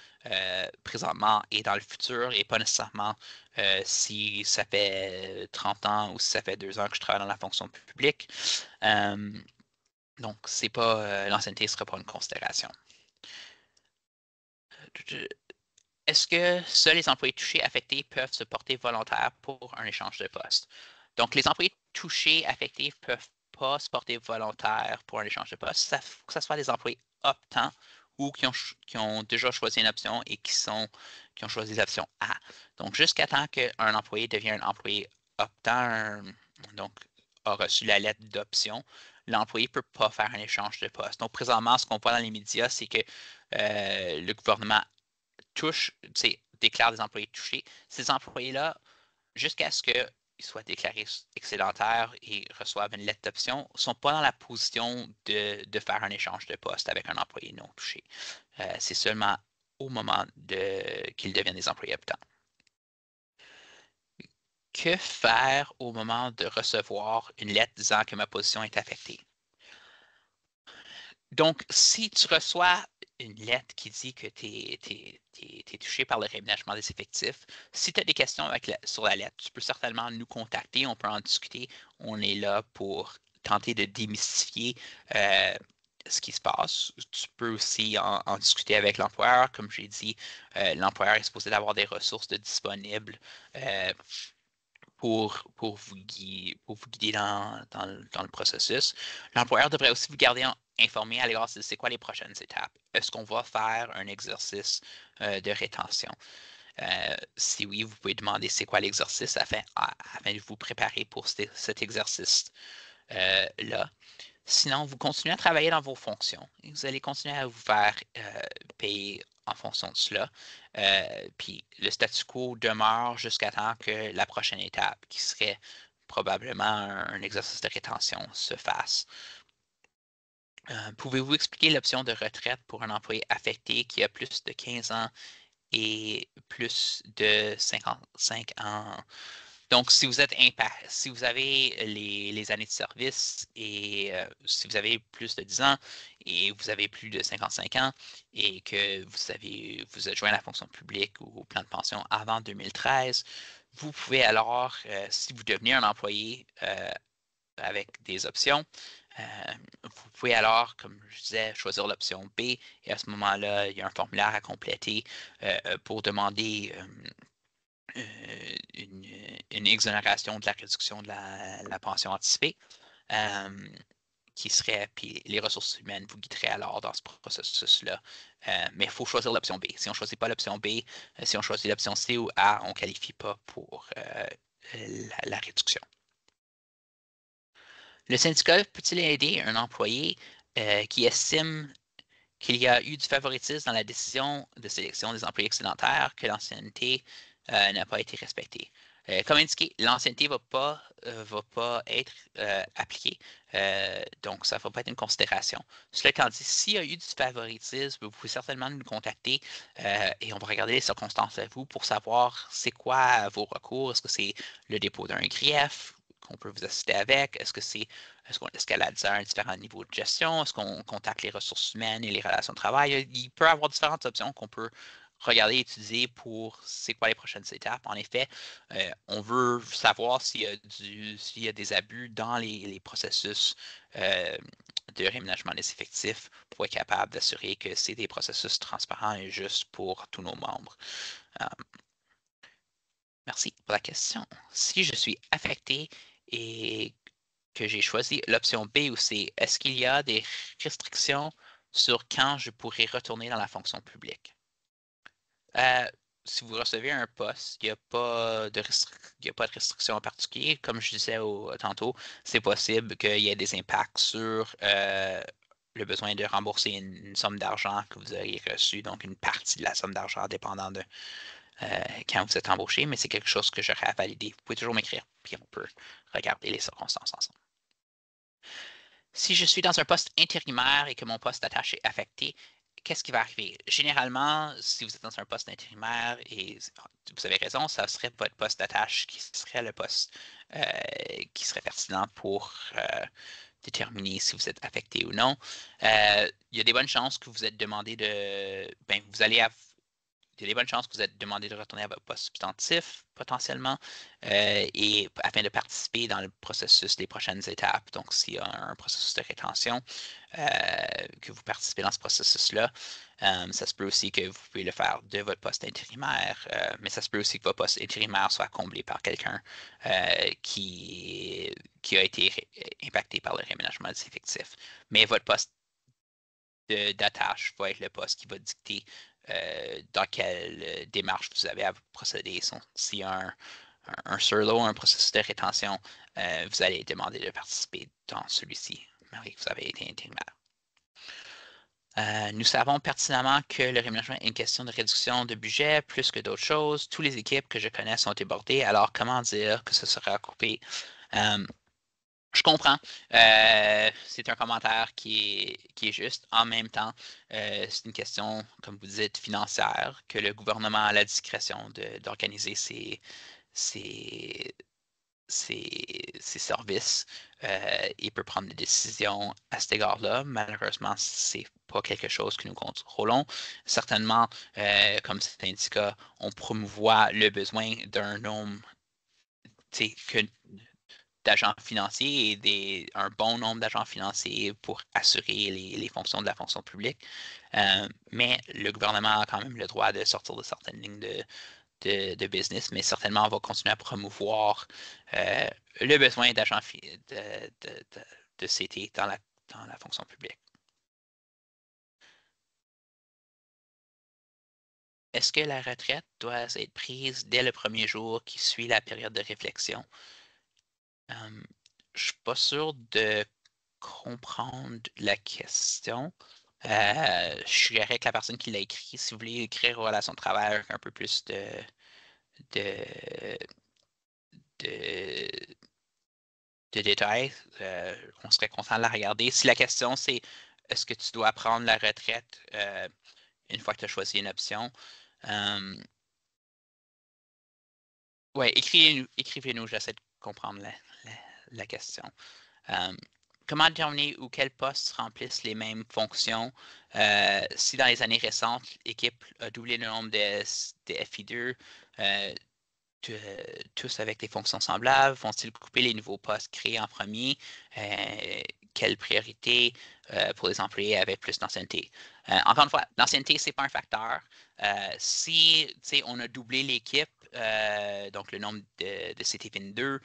présentement et dans le futur, et pas nécessairement si ça fait 30 ans ou si ça fait 2 ans que je travaille dans la fonction publique. Donc, c'est pas l'ancienneté ne sera pas une considération. Est-ce que seuls les employés touchés affectés peuvent se porter volontaires pour un échange de poste? Donc, les employés touchés affectés ne peuvent pas se porter volontaires pour un échange de poste. Ça faut que ce soit des employés optants ou qui ont déjà choisi une option et qui ont choisi l'option A. Donc, jusqu'à temps qu'un employé devienne un employé optant, donc a reçu la lettre d'option, l'employé ne peut pas faire un échange de poste. Donc, présentement, ce qu'on voit dans les médias, c'est que le gouvernement déclare des employés touchés. Ces employés-là, jusqu'à ce qu'ils soient déclarés excédentaires et reçoivent une lettre d'option, ne sont pas dans la position de faire un échange de poste avec un employé non touché. C'est seulement au moment qu'ils deviennent des employés optants. Que faire au moment de recevoir une lettre disant que ma position est affectée? Donc, si tu reçois une lettre qui dit que tu es touché par le réménagement des effectifs, si tu as des questions sur la lettre, tu peux certainement nous contacter, on peut en discuter. On est là pour tenter de démystifier ce qui se passe. Tu peux aussi en discuter avec l'employeur. Comme j'ai dit, l'employeur est supposé avoir des ressources disponibles pour vous guider dans le processus. L'employeur devrait aussi vous garder informé à l'égard de c'est quoi les prochaines étapes. Est-ce qu'on va faire un exercice de rétention? Si oui, vous pouvez demander c'est quoi l'exercice afin de vous préparer pour cet exercice-là. Sinon, vous continuez à travailler dans vos fonctions et vous allez continuer à vous faire payer en fonction de cela. Puis le statu quo demeure jusqu'à temps que la prochaine étape, qui serait probablement un exercice de rétention, se fasse. Pouvez-vous expliquer l'option de retraite pour un employé affecté qui a plus de 15 ans et plus de 55 ans? Donc, si vous êtes si vous avez les années de service et si vous avez plus de 10 ans et vous avez plus de 55 ans et que vous êtes joint à la fonction publique ou au plan de pension avant 2013, vous pouvez alors, si vous devenez un employé avec des options, vous pouvez alors, comme je disais, choisir l'option B et à ce moment-là, il y a un formulaire à compléter pour demander une exonération de la réduction de la pension anticipée, qui serait, puis les ressources humaines vous guideraient alors dans ce processus-là. Mais il faut choisir l'option B. Si on ne choisit pas l'option B, si on choisit l'option C ou A, on ne qualifie pas pour la réduction. Le syndicat peut-il aider un employé qui estime qu'il y a eu du favoritisme dans la décision de sélection des employés excédentaires, que l'ancienneté n'a pas été respectée? Comme indiqué, l'ancienneté ne va pas être appliquée, donc ça ne va pas être une considération. Cela étant dit, s'il y a eu du favoritisme, vous pouvez certainement nous contacter et on va regarder les circonstances à vous pour savoir c'est quoi vos recours. Est-ce que c'est le dépôt d'un grief qu'on peut vous assister avec? Est-ce qu'elle a un différent niveau de gestion? Est-ce qu'on contacte les ressources humaines et les relations de travail? Il peut y avoir différentes options qu'on peut regarder et étudier pour c'est quoi les prochaines étapes. En effet, on veut savoir s'il y a des abus dans les processus de réménagement des effectifs pour être capable d'assurer que c'est des processus transparents et justes pour tous nos membres. Merci pour la question. Si je suis affecté et que j'ai choisi l'option B ou C, est-ce qu'il y a des restrictions sur quand je pourrais retourner dans la fonction publique? Si vous recevez un poste, il n'y a pas de restriction en particulier. Comme je disais tantôt, c'est possible qu'il y ait des impacts sur le besoin de rembourser une somme d'argent que vous auriez reçue, donc une partie de la somme d'argent dépendant quand vous êtes embauché, mais c'est quelque chose que j'aurais à valider. Vous pouvez toujours m'écrire, puis on peut regarder les circonstances ensemble. Si je suis dans un poste intérimaire et que mon poste d'attache est affecté, qu'est-ce qui va arriver? Généralement, si vous êtes dans un poste intérimaire et vous avez raison, ça serait votre poste d'attache qui serait le poste qui serait pertinent pour déterminer si vous êtes affecté ou non. Il y a des bonnes chances que vous êtes demandé de. Ben, il y a des bonnes chances que vous êtes demandé de retourner à votre poste substantif potentiellement et afin de participer dans le processus des prochaines étapes. Donc, s'il y a un processus de rétention, que vous participez dans ce processus-là, ça se peut aussi que vous pouvez le faire de votre poste intérimaire, mais ça se peut aussi que votre poste intérimaire soit comblé par quelqu'un qui a été impacté par le réménagement des effectifs. Mais votre poste d'attache va être le poste qui va dicter dans quelle démarche vous avez à procéder. S'il y a un surload, un processus de rétention, vous allez demander de participer dans celui-ci, malgré que vous avez été intérimaire. Nous savons pertinemment que le réménagement est une question de réduction de budget plus que d'autres choses. Toutes les équipes que je connais sont débordées, alors comment dire que ce sera coupé? Je comprends. C'est un commentaire qui est juste. En même temps, c'est une question, comme vous dites, financière, que le gouvernement a la discrétion d'organiser ses services et peut prendre des décisions à cet égard-là. Malheureusement, c'est pas quelque chose que nous contrôlons. Certainement, comme cet indica, on promouvoit le besoin d'un nombre d'agents financiers et un bon nombre d'agents financiers pour assurer les fonctions de la fonction publique. Mais le gouvernement a quand même le droit de sortir de certaines lignes de business, mais certainement on va continuer à promouvoir le besoin d'agents de CT dans la fonction publique. Est-ce que la retraite doit être prise dès le premier jour qui suit la période de réflexion? Je ne suis pas sûr de comprendre la question. Je suis avec la personne qui l'a écrit. Si vous voulez écrire relation de travail avec un peu plus de, de, de détails, on serait content de la regarder. Si la question c'est est-ce que tu dois prendre la retraite une fois que tu as choisi une option, ouais, écrivez-nous, j'essaie de comprendre la question. Comment déterminer où quels postes remplissent les mêmes fonctions? Si dans les années récentes, l'équipe a doublé le nombre de FI2, tous avec des fonctions semblables, vont-ils couper les nouveaux postes créés en premier? Quelle priorité pour les employés avec plus d'ancienneté? Encore une fois, l'ancienneté, ce n'est pas un facteur. Si on a doublé l'équipe, donc le nombre de CT22,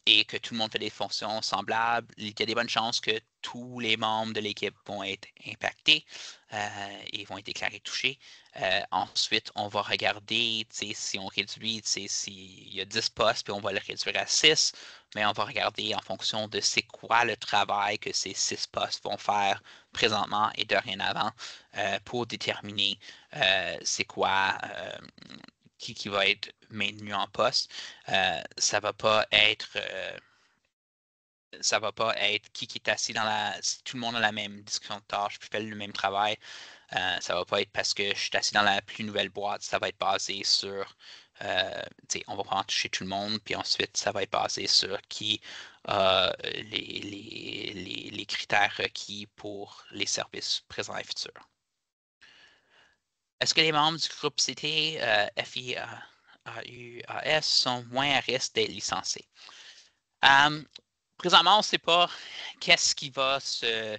et que tout le monde fait des fonctions semblables, il y a des bonnes chances que tous les membres de l'équipe vont être impactés et vont être déclarés touchés. Ensuite, on va regarder si on réduit, s'il y a 10 postes, puis on va le réduire à 6, mais on va regarder en fonction de c'est quoi le travail que ces 6 postes vont faire présentement et dorénavant pour déterminer c'est quoi qui va être maintenu en poste. Ça va pas être qui est assis si tout le monde a la même discussion de tâches puis fait le même travail. Ça va pas être parce que je suis assis dans la plus nouvelle boîte, ça va être basé sur on va prendre toucher tout le monde, puis ensuite ça va être basé sur qui a les critères requis pour les services présents et futurs. Est-ce que les membres du groupe CT, FIAUAS sont moins à risque d'être licenciés? Présentement, on ne sait pas qu'est-ce qui va se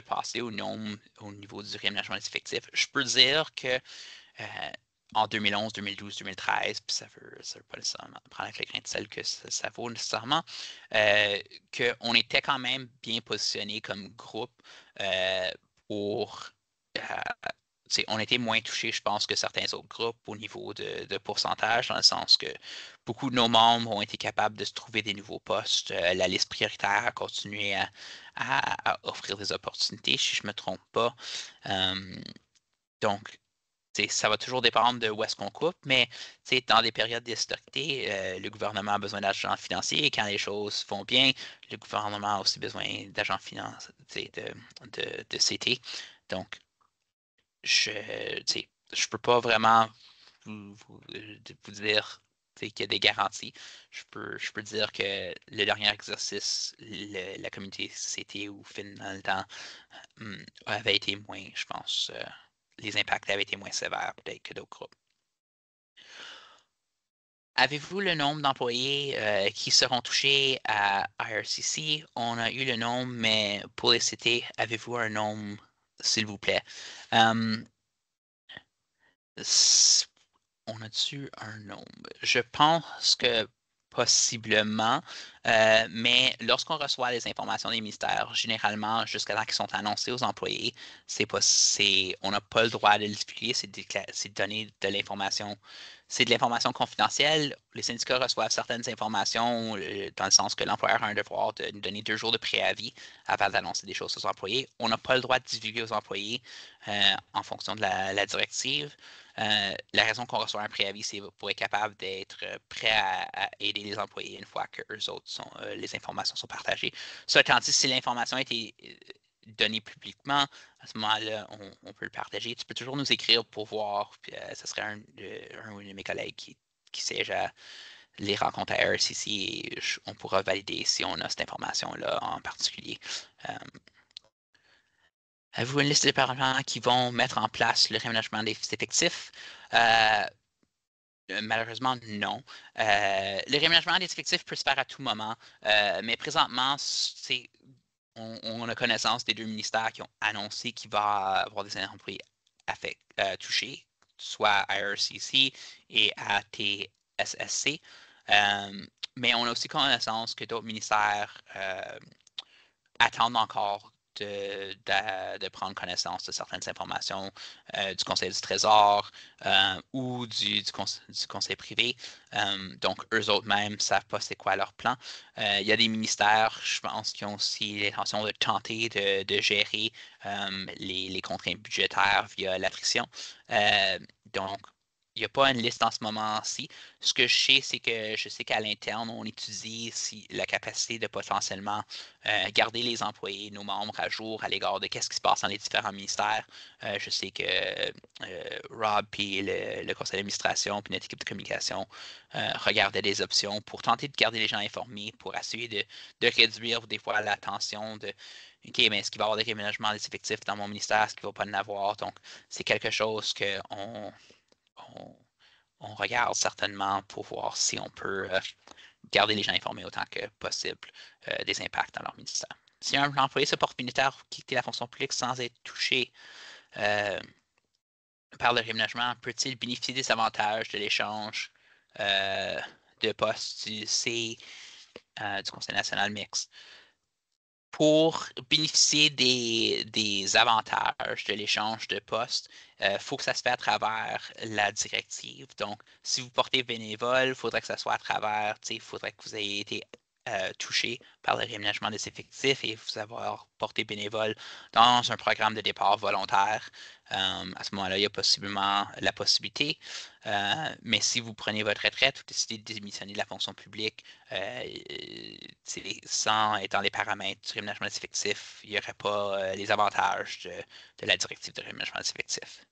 passer au niveau du réaménagement des effectifs. Je peux dire que en 2011, 2012, 2013, puis ça veut pas nécessairement prendre avec le grain de sel que ça vaut nécessairement, qu'on était quand même bien positionné comme groupe pour on était moins touchés, je pense, que certains autres groupes au niveau de pourcentage, dans le sens que beaucoup de nos membres ont été capables de se trouver des nouveaux postes. La liste prioritaire a continué à offrir des opportunités, si je ne me trompe pas. Donc, Ça va toujours dépendre de où est-ce qu'on coupe, mais dans des périodes d'historité, le gouvernement a besoin d'argent financier et quand les choses vont bien, le gouvernement a aussi besoin d'argent financier, de CT. Donc, je peux pas vraiment vous dire qu'il y a des garanties. Je peux dire que le dernier exercice, la communauté CT ou FIN dans le temps avait été moins, je pense, les impacts avaient été moins sévères peut-être que d'autres groupes. Avez-vous le nombre d'employés qui seront touchés à IRCC? On a eu le nombre, mais pour les CT, avez-vous un nombre, s'il vous plaît? Um, on a-tu un nombre? Je pense que possiblement, mais lorsqu'on reçoit les informations des ministères, généralement, jusqu'à temps qu'ils sont annoncés aux employés, on n'a pas le droit de les divulguer, c'est de donner de l'information. C'est de l'information confidentielle. Les syndicats reçoivent certaines informations dans le sens que l'employeur a un devoir de nous donner 2 jours de préavis avant d'annoncer des choses aux employés. On n'a pas le droit de divulguer aux employés en fonction de la directive. La raison qu'on reçoit un préavis, c'est pour être capable d'être prêt à aider les employés une fois que eux autres les informations sont partagées. Ça étant dit, si l'information a été donnée publiquement, à ce moment-là, on peut le partager. Tu peux toujours nous écrire pour voir, puis ce serait un de mes collègues qui siège à les rencontres à RCC et on pourra valider si on a cette information-là en particulier. Euh, Avez-vous une liste de départements qui vont mettre en place le réaménagement des effectifs? Euh, Malheureusement, non. Le réaménagement des effectifs peut se faire à tout moment, mais présentement, on a connaissance des 2 ministères qui ont annoncé qu'il va y avoir des employés touchés, soit à IRCC et à TSSC. Mais on a aussi connaissance que d'autres ministères attendent encore de prendre connaissance de certaines informations du Conseil du Trésor ou du Conseil privé. Donc, eux autres mêmes ne savent pas c'est quoi leur plan. Il y a des ministères, je pense, qui ont aussi l'intention de tenter de gérer les contraintes budgétaires via l'attrition. Donc, il n'y a pas une liste en ce moment-ci. Ce que je sais, c'est que je sais qu'à l'interne, on étudie si la capacité de potentiellement garder les employés, nos membres à jour à l'égard de qu'est-ce qui se passe dans les différents ministères. Je sais que Rob puis le conseil d'administration puis notre équipe de communication regardaient des options pour tenter de garder les gens informés, pour essayer de réduire des fois la tension de OK, mais est-ce qu'il va y avoir des réménagements des effectifs dans mon ministère? Est-ce qu'il ne va pas en avoir? Donc, c'est quelque chose on, on regarde certainement pour voir si on peut garder les gens informés autant que possible des impacts dans leur ministère. Si un employé se porte militaire quitter la fonction publique sans être touché euh, par le réménagement, peut-il bénéficier des avantages de l'échange euh, de poste du Conseil national mixte? Pour bénéficier des avantages de l'échange de poste, il faut que ça se fait à travers la directive. Donc, si vous portez bénévole, il faudrait que ça soit à travers, il faudrait que vous ayez été touché par le réaménagement des effectifs et vous avoir porté bénévole dans un programme de départ volontaire. À ce moment-là, il y a possiblement la possibilité. Mais si vous prenez votre retraite ou décidez de démissionner de la fonction publique, sans étant les paramètres du réaménagement des effectifs, il n'y aurait pas les avantages de la directive de réaménagement des effectifs.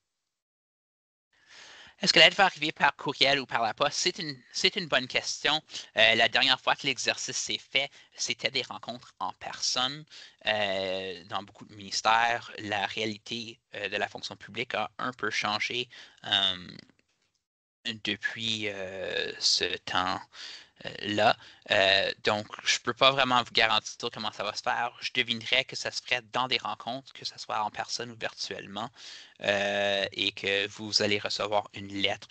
Est-ce que l'aide va arriver par courriel ou par la poste? C'est une bonne question. La dernière fois que l'exercice s'est fait, c'était des rencontres en personne dans beaucoup de ministères. La réalité de la fonction publique a un peu changé depuis ce temps là. Donc, je ne peux pas vraiment vous garantir comment ça va se faire. Je devinerais que ça se ferait dans des rencontres, que ce soit en personne ou virtuellement, et que vous allez recevoir une lettre,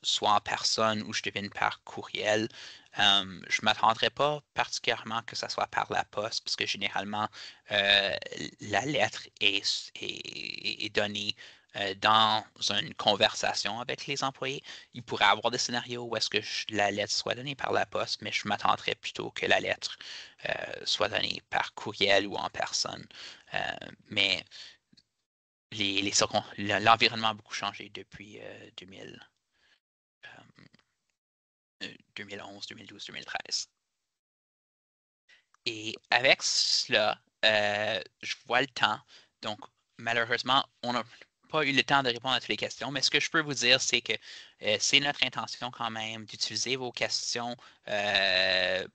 soit en personne ou je devine par courriel. Je ne m'attendrais pas particulièrement que ça soit par la poste, parce que généralement, la lettre est donnée dans une conversation avec les employés. Il pourrait y avoir des scénarios où est-ce que la lettre soit donnée par la poste, mais je m'attendrais plutôt que la lettre soit donnée par courriel ou en personne. Mais l'environnement a beaucoup changé depuis 2011, 2012, 2013. Et avec cela, je vois le temps. Donc, malheureusement, on n'a pas eu le temps de répondre à toutes les questions, mais ce que je peux vous dire, c'est que c'est notre intention quand même d'utiliser vos questions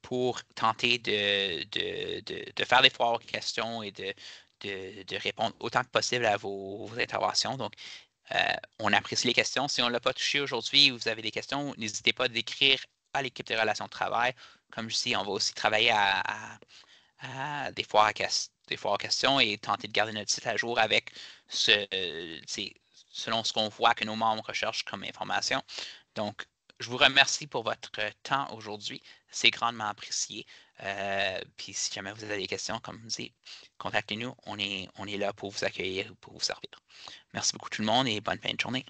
pour tenter de faire des foires aux questions et de répondre autant que possible à vos interventions. Donc, on apprécie les questions. Si on ne l'a pas touché aujourd'hui, vous avez des questions, n'hésitez pas à d'écrire à l'équipe des relations de travail. Comme je dis, on va aussi travailler des foires des foires aux questions et tenter de garder notre site à jour avec selon ce qu'on voit que nos membres recherchent comme information. Donc, je vous remercie pour votre temps aujourd'hui. C'est grandement apprécié. Puis si jamais vous avez des questions, comme je dis, contactez-nous. On est là pour vous accueillir et pour vous servir. Merci beaucoup tout le monde et bonne fin de journée.